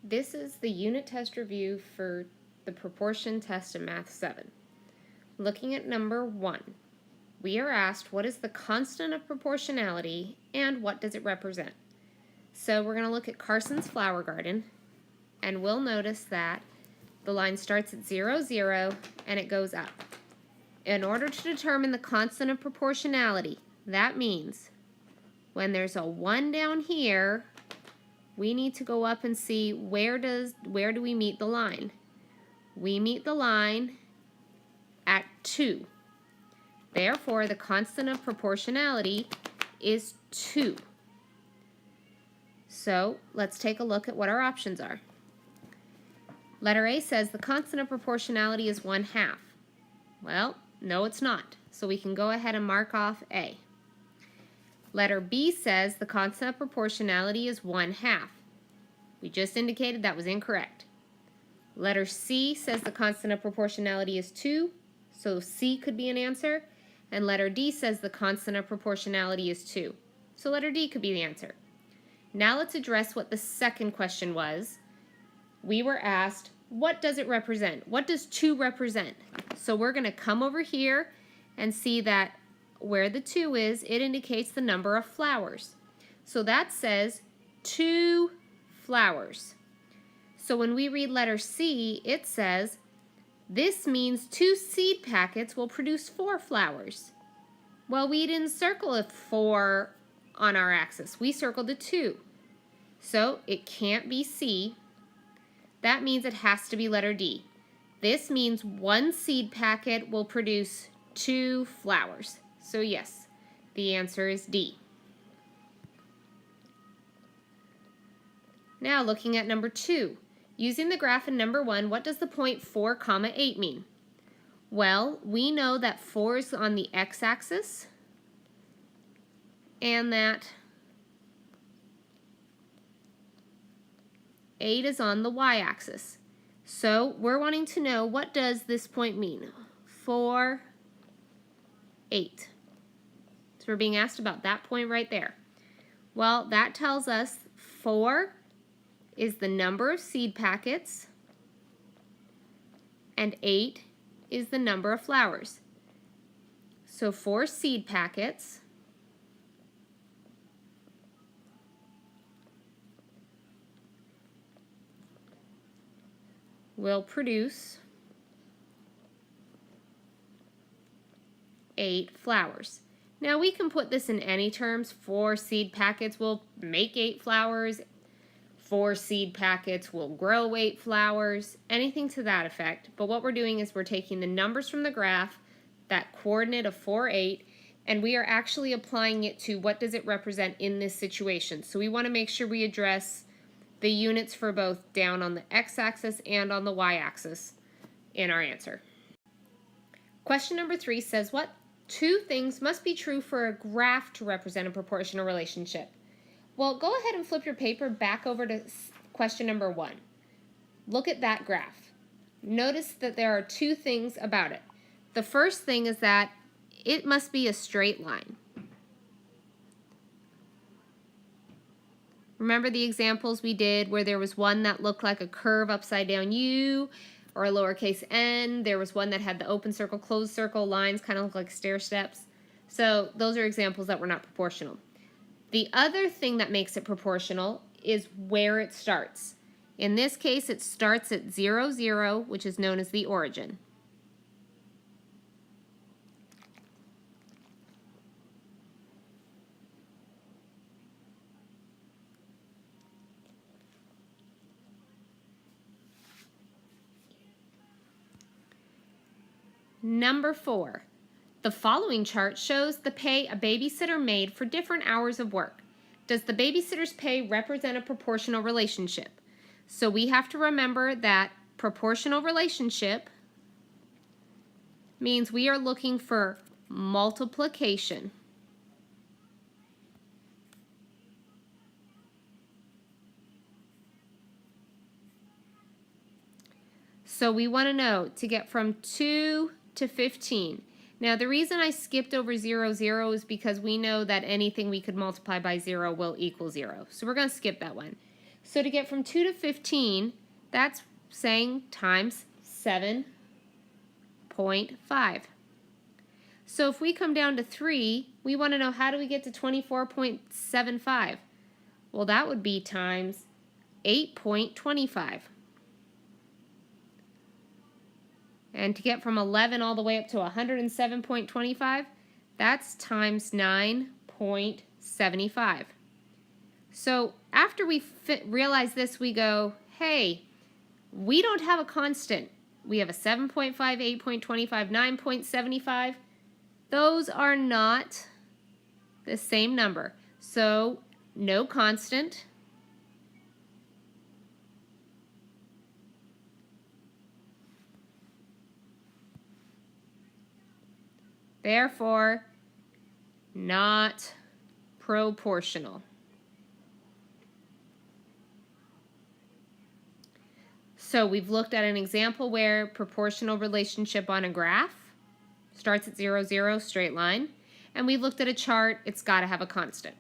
This is the unit test review for the proportion test in Math 7. Looking at number 1, we are asked what is the constant of proportionality and what does it represent? So we're going to look at Carsons flower garden, and we'll notice that the line starts at 0, 0, and it goes up. In order to determine the constant of proportionality, that means when there's a 1 down here, we need to go up and see where do we meet the line. We meet the line at 2. Therefore, the constant of proportionality is 2. So let's take a look at what our options are. Letter A says the constant of proportionality is 1/2. Well, no it's not. So we can go ahead and mark off A. Letter B says the constant of proportionality is 1/2. We just indicated that was incorrect. Letter C says the constant of proportionality is 2, so C could be an answer. And letter D says the constant of proportionality is 2, so letter D could be the answer. Now let's address what the second question was. We were asked, what does it represent? What does 2 represent? So we're going to come over here and see that where the 2 is, it indicates the number of flowers. So that says 2 flowers. So when we read letter C, it says, this means 2 seed packets will produce 4 flowers. Well, we didn't circle a 4 on our axis. We circled a 2. So it can't be C. That means it has to be letter D. This means 1 seed packet will produce 2 flowers. So yes, the answer is D. Now looking at number 2. Using the graph in number 1, what does the point 4, 8 mean? Well, we know that 4 is on the x-axis and that 8 is on the y-axis. So we're wanting to know, what does this point mean? 4, 8. So we're being asked about that point right there. Well, that tells us 4 is the number of seed packets and 8 is the number of flowers. So 4 seed packets will produce 8 flowers. Now we can put this in any terms. 4 seed packets will make 8 flowers. 4 seed packets will grow 8 flowers, anything to that effect. But what we're doing is we're taking the numbers from the graph, that coordinate of 4, 8, and we are actually applying it to what does it represent in this situation. So we want to make sure we address the units for both down on the x-axis and on the y-axis in our answer. Question number 3 says, what 2 things must be true for a graph to represent a proportional relationship? Well, go ahead and flip your paper back over to question number 1. Look at that graph. Notice that there are 2 things about it. The first thing is that it must be a straight line. Remember the examples we did where there was one that looked like a curve upside down U or a lowercase n. There was one that had the open circle, closed circle lines, kind of look like stair steps. So those are examples that were not proportional. The other thing that makes it proportional is where it starts. In this case, it starts at 0, 0, which is known as the origin. Number 4. The following chart shows the pay a babysitter made for different hours of work. Does the babysitter's pay represent a proportional relationship? So we have to remember that proportional relationship means we are looking for multiplication. So we want to know to get from 2 to 15. Now the reason I skipped over 0, 0 is because we know that anything we could multiply by 0 will equal 0. So we're going to skip that one. So to get from 2 to 15, that's saying times 7.5. So if we come down to 3, we want to know how do we get to 24.75? Well, that would be times 8.25. And to get from 11 all the way up to 107.25, that's times 9.75. So after we realize this, we go, hey, we don't have a constant. We have a 7.5, 8.25, 9.75. Those are not the same number. So no constant. Therefore, not proportional. So we've looked at an example where proportional relationship on a graph starts at 0, 0, straight line. And we've looked at a chart, it's got to have a constant.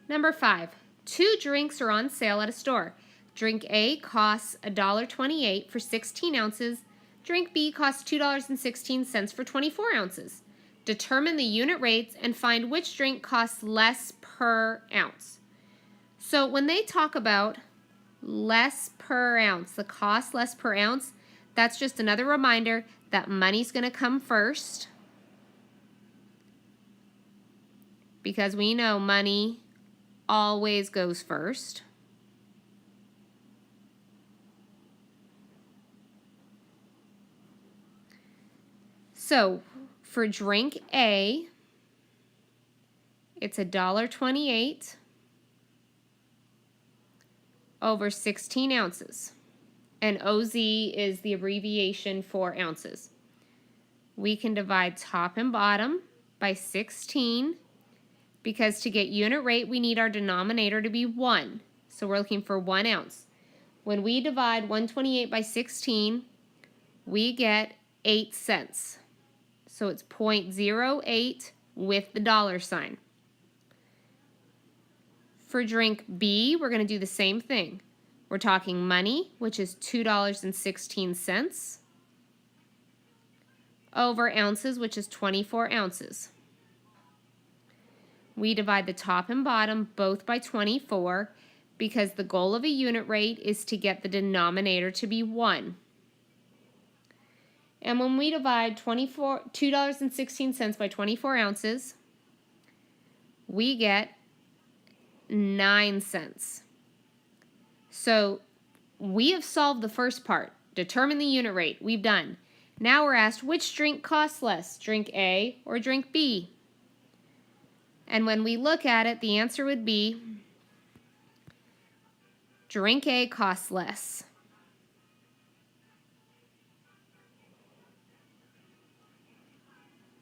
Number 5, 2 drinks are on sale at a store. Drink A costs $1.28 for 16 ounces. Drink B costs $2.16 for 24 ounces. Determine the unit rates and find which drink costs less per ounce. So when they talk about less per ounce, the cost less per ounce, that's just another reminder that money's going to come first, because we know money always goes first. So for drink A, it's $1.28 over 16 ounces. And OZ is the abbreviation for ounces. We can divide top and bottom by 16 because to get unit rate, we need our denominator to be 1. So we're looking for 1 ounce. When we divide 128 by 16, we get 8 cents. So it's 0.08 with the dollar sign. For drink B, we're going to do the same thing. We're talking money, which is $2.16, over ounces, which is 24 ounces. We divide the top and bottom both by 24 because the goal of a unit rate is to get the denominator to be 1. And when we divide $2.16 by 24 ounces, we get 9 cents. So we have solved the first part. Determine the unit rate. We've done. Now we're asked which drink costs less, drink A or drink B? And when we look at it, the answer would be drink A costs less.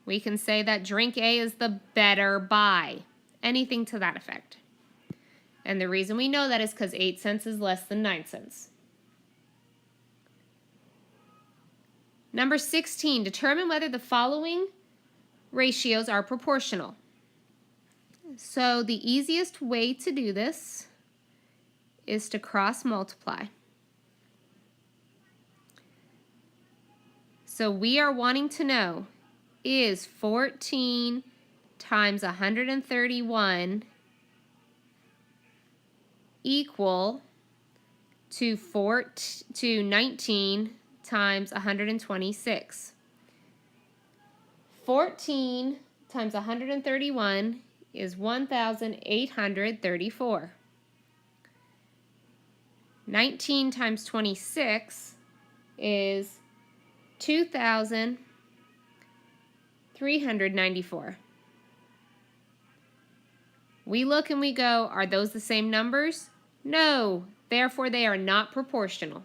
We can say that drink A is the better buy. Anything to that effect. And the reason we know that is because 8 cents is less than 9 cents. Number 16, determine whether the following ratios are proportional. So the easiest way to do this is to cross multiply. So we are wanting to know, is 14 times 131 equal to 19 times 126. 14 times 131 is 1,834. 19 times 26 is 2,394. We look and we go, are those the same numbers? No, therefore they are not proportional.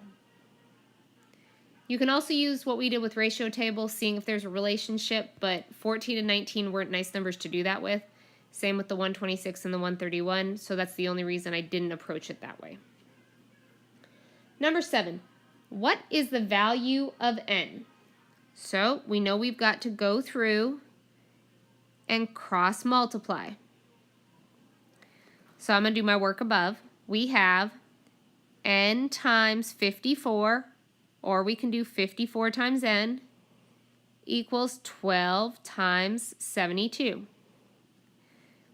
You can also use what we did with ratio tables, seeing if there's a relationship, but 14 and 19 weren't nice numbers to do that with. Same with the 126 and the 131, so that's the only reason I didn't approach it that way. Number 7, what is the value of n? So we know we've got to go through and cross multiply. So I'm going to do my work above. We have n times 54, or we can do 54 times n, equals 12 times 72.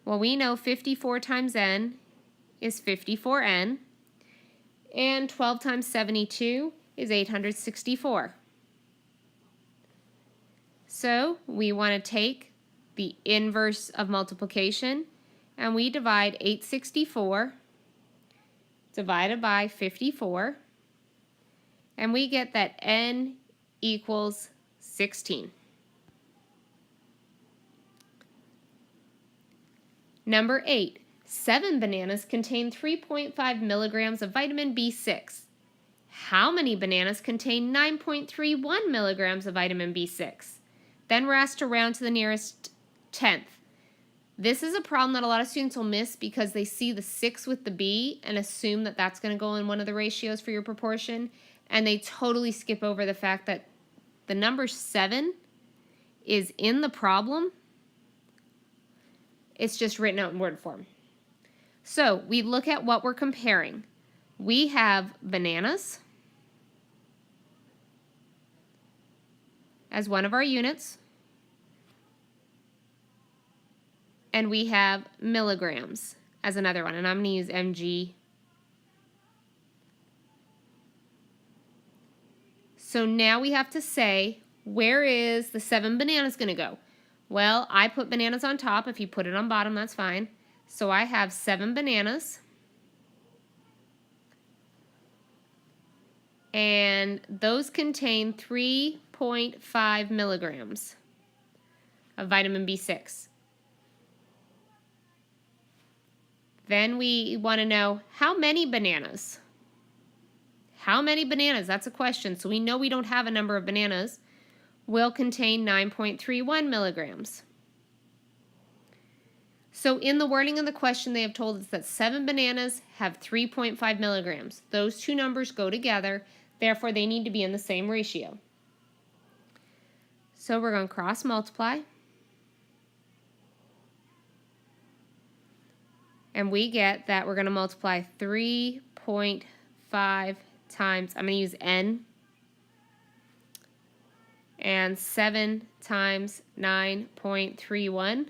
Well, we know 54 times n is 54n, and 12 times 72 is 864. So we want to take the inverse of multiplication, and we divide 864 divided by 54, and we get that n equals 16. Number 8, 7 bananas contain 3.5 milligrams of vitamin B6. How many bananas contain 9.31 milligrams of vitamin B6? Then we're asked to round to the nearest tenth. This is a problem that a lot of students will miss because they see the 6 with the B and assume that that's going to go in one of the ratios for your proportion, and they totally skip over the fact that the number 7 is in the problem. It's just written out in word form. So we look at what we're comparing. We have bananas as one of our units, and we have milligrams as another one, and I'm going to use mg. So now we have to say, where is the 7 bananas going to go? Well, I put bananas on top. If you put it on bottom, that's fine. So I have 7 bananas, and those contain 3.5 milligrams of vitamin B6. Then we want to know how many bananas. How many bananas? That's a question. So we know we don't have a number of bananas. Will contain 9.31 milligrams. So in the wording of the question, they have told us that 7 bananas have 3.5 milligrams. Those two numbers go together. Therefore, they need to be in the same ratio. So we're going to cross multiply. And we get that we're going to multiply 3.5 times, I'm going to use n, and 7 times 9.31.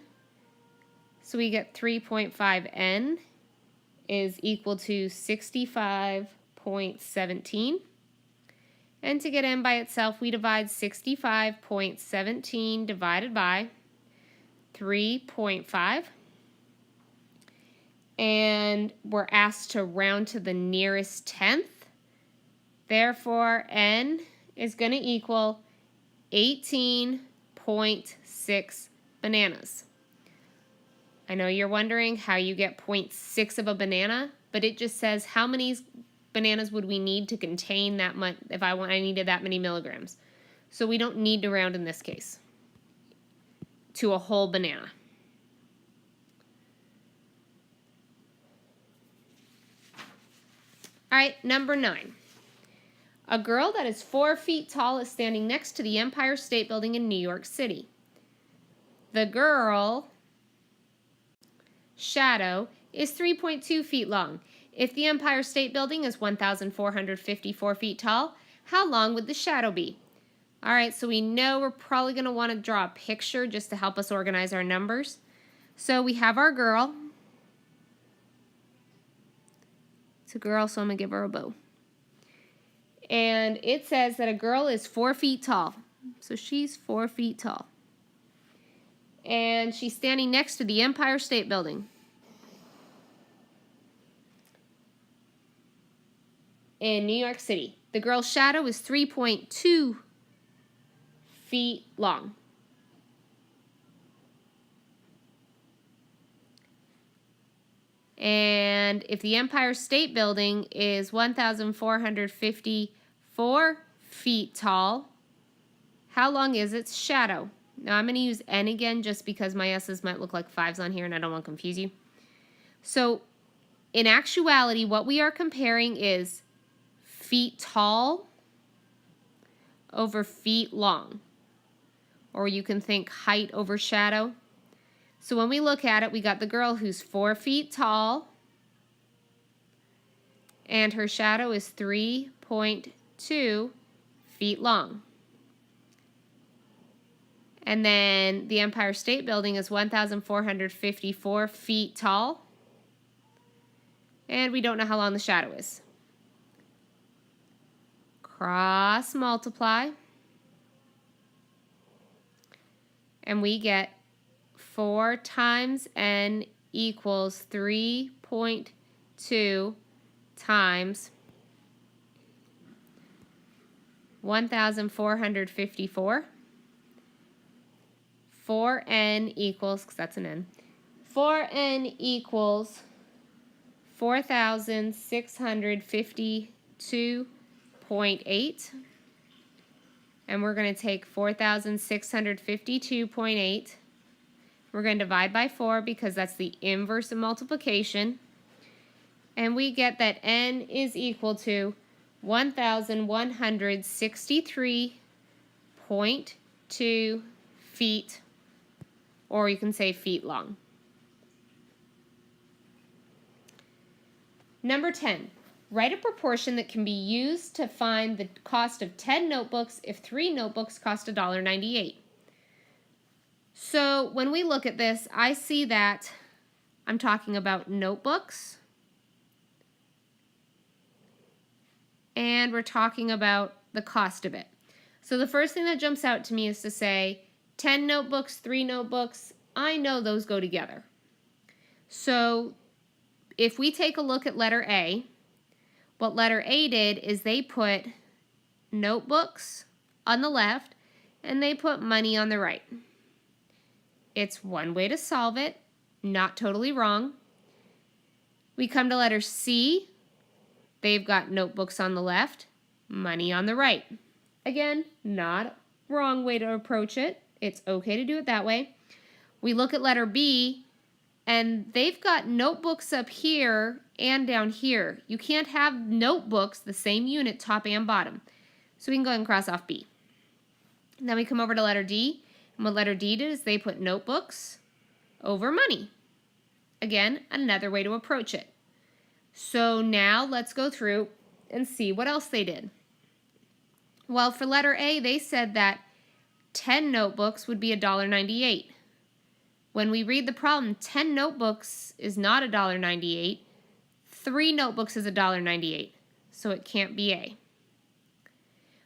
So we get 3.5n is equal to 65.17. And to get n by itself, we divide 65.17 divided by 3.5. And we're asked to round to the nearest tenth. Therefore, n is going to equal 18.6 bananas. I know you're wondering how you get 0.6 of a banana, but it just says how many bananas would we need to contain that much if I needed that many milligrams. So we don't need to round in this case to a whole banana. All right, number 9. A girl that is 4 feet tall is standing next to the Empire State Building in New York City. The girl shadow is 3.2 feet long. If the Empire State Building is 1,454 feet tall, how long would the shadow be? All right, so we know we're probably going to want to draw a picture just to help us organize our numbers. So we have our girl. It's a girl, so I'm going to give her a bow. And it says that a girl is 4 feet tall. So she's 4 feet tall. And she's standing next to the Empire State Building in New York City. The girl's shadow is 3.2 feet long. And if the Empire State Building is 1,454 feet tall, how long is its shadow? Now I'm going to use n again just because my s's might look like 5s on here and I don't want to confuse you. So in actuality, what we are comparing is feet tall over feet long. Or you can think height over shadow. So when we look at it, we got the girl who's 4 feet tall, and her shadow is 3.2 feet long. And then the Empire State Building is 1,454 feet tall. And we don't know how long the shadow is. Cross multiply. And we get 4 times n equals 3.2 times 1,454. 4n equals, because that's an n, 4n equals 4,652.8. And we're going to take 4,652.8. We're going to divide by 4 because that's the inverse of multiplication. And we get that n is equal to 1,163.2 feet, or you can say feet long. Number 10, write a proportion that can be used to find the cost of 10 notebooks if 3 notebooks cost $1.98. So when we look at this, I see that I'm talking about notebooks, and we're talking about the cost of it. So the first thing that jumps out to me is to say 10 notebooks, 3 notebooks, I know those go together. So if we take a look at letter A, what letter A did is they put notebooks on the left and they put money on the right. It's one way to solve it, not totally wrong. We come to letter C. They've got notebooks on the left, money on the right. Again, not a wrong way to approach it. It's okay to do it that way. We look at letter B, and they've got notebooks up here and down here. You can't have notebooks the same unit, top and bottom. So we can go ahead and cross off B. And then we come over to letter D, and what letter D did is they put notebooks over money. Again, another way to approach it. So now let's go through and see what else they did. Well, for letter A, they said that 10 notebooks would be $1.98. When we read the problem, 10 notebooks is not $1.98. 3 notebooks is $1.98, so it can't be A.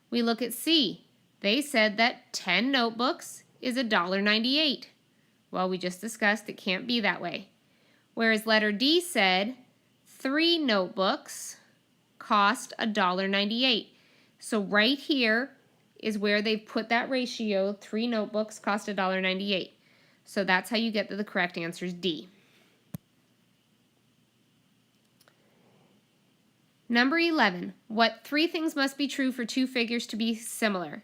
We look at C. They said that 10 notebooks is $1.98. Well, we just discussed it can't be that way. Whereas letter D said 3 notebooks cost $1.98. So right here is where they've put that ratio, 3 notebooks cost $1.98. So that's how you get to the correct answer is D. Number 11, what 3 things must be true for 2 figures to be similar?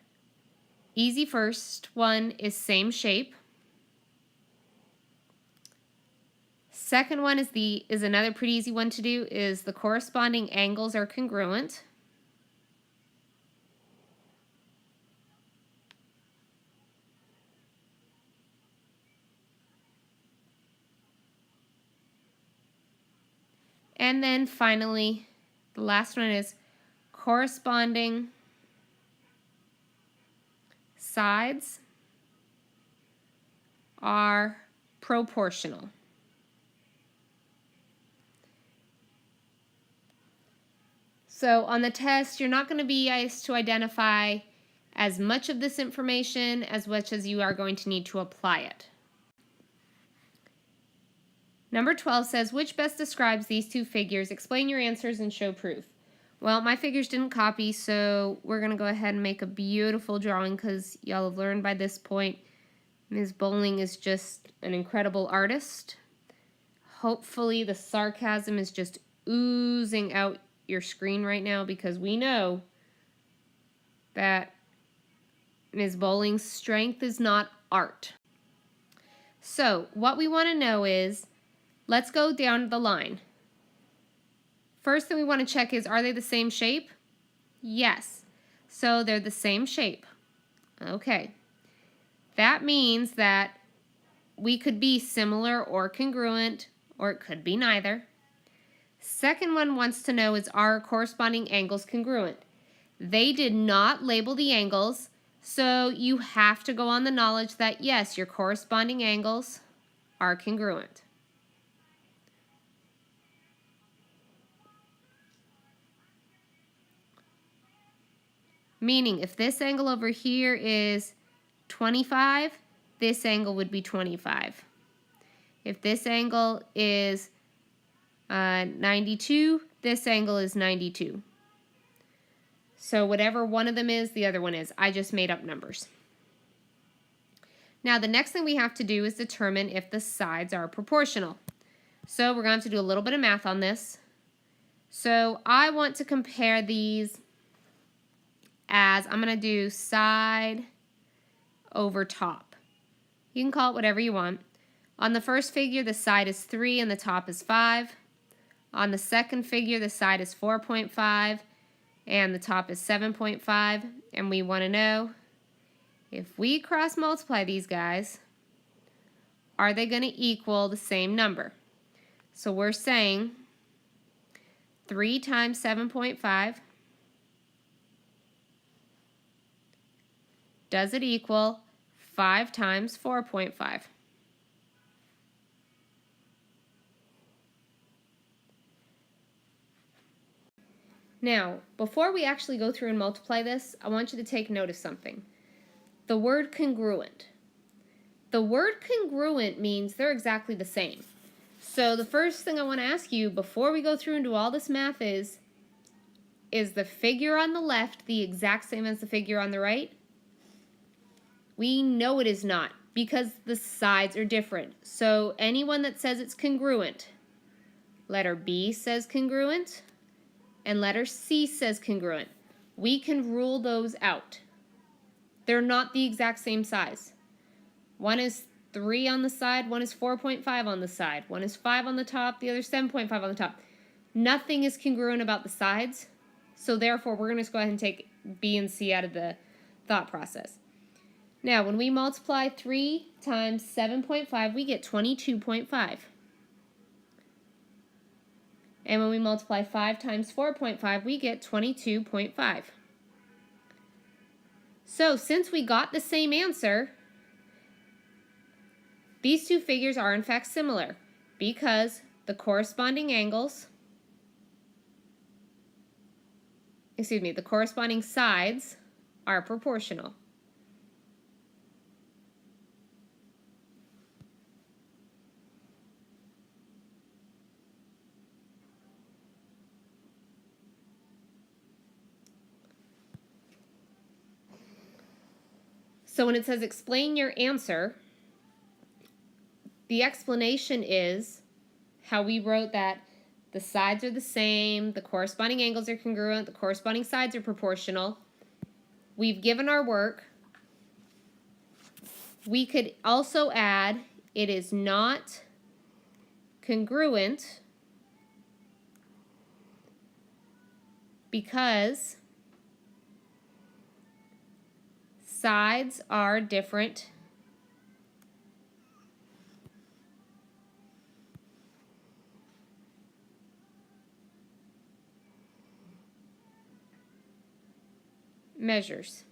Easy first one is same shape. Second one is another pretty easy one to do, is the corresponding angles are congruent. And then finally, the last one is corresponding sides are proportional. So on the test, you're not going to be asked to identify as much of this information as much as you are going to need to apply it. Number 12 says, which best describes these 2 figures? Explain your answers and show proof. Well, my figures didn't copy, so we're going to go ahead and make a beautiful drawing because y'all have learned by this point Ms. Bowling is just an incredible artist. Hopefully the sarcasm is just oozing out your screen right now because we know that Ms. Bowling's strength is not art. So what we want to know is, let's go down the line. First thing we want to check is, are they the same shape? Yes. So they're the same shape. Okay. That means that we could be similar or congruent, or it could be neither. Second one wants to know, is our corresponding angles congruent? They did not label the angles, so you have to go on the knowledge that yes, your corresponding angles are congruent. Meaning if this angle over here is 25, this angle would be 25. If this angle is 92, this angle is 92. So whatever one of them is, the other one is. I just made up numbers. Now the next thing we have to do is determine if the sides are proportional. So we're going to have to do a little bit of math on this. So I want to compare these as, I'm going to do side over top. You can call it whatever you want. On the first figure, the side is 3 and the top is 5. On the second figure, the side is 4.5 and the top is 7.5. And we want to know, if we cross multiply these guys, are they going to equal the same number? So we're saying 3 times 7.5, does it equal 5 times 4.5? Now, before we actually go through and multiply this, I want you to take note of something. The word congruent. The word congruent means they're exactly the same. So the first thing I want to ask you before we go through and do all this math is the figure on the left the exact same as the figure on the right? We know it is not because the sides are different. So anyone that says it's congruent, letter B says congruent, and letter C says congruent. We can rule those out. They're not the exact same size. One is 3 on the side, one is 4.5 on the side, one is 5 on the top, the other 7.5 on the top. Nothing is congruent about the sides, so therefore we're going to just go ahead and take B and C out of the thought process. Now, when we multiply 3 times 7.5, we get 22.5. And when we multiply 5 times 4.5, we get 22.5. So since we got the same answer, these two figures are in fact similar because the corresponding angles, the corresponding sides are proportional. So when it says explain your answer, the explanation is how we wrote that the sides are the same, the corresponding angles are congruent, the corresponding sides are proportional. We've given our work. We could also add it is not congruent because sides are different measures.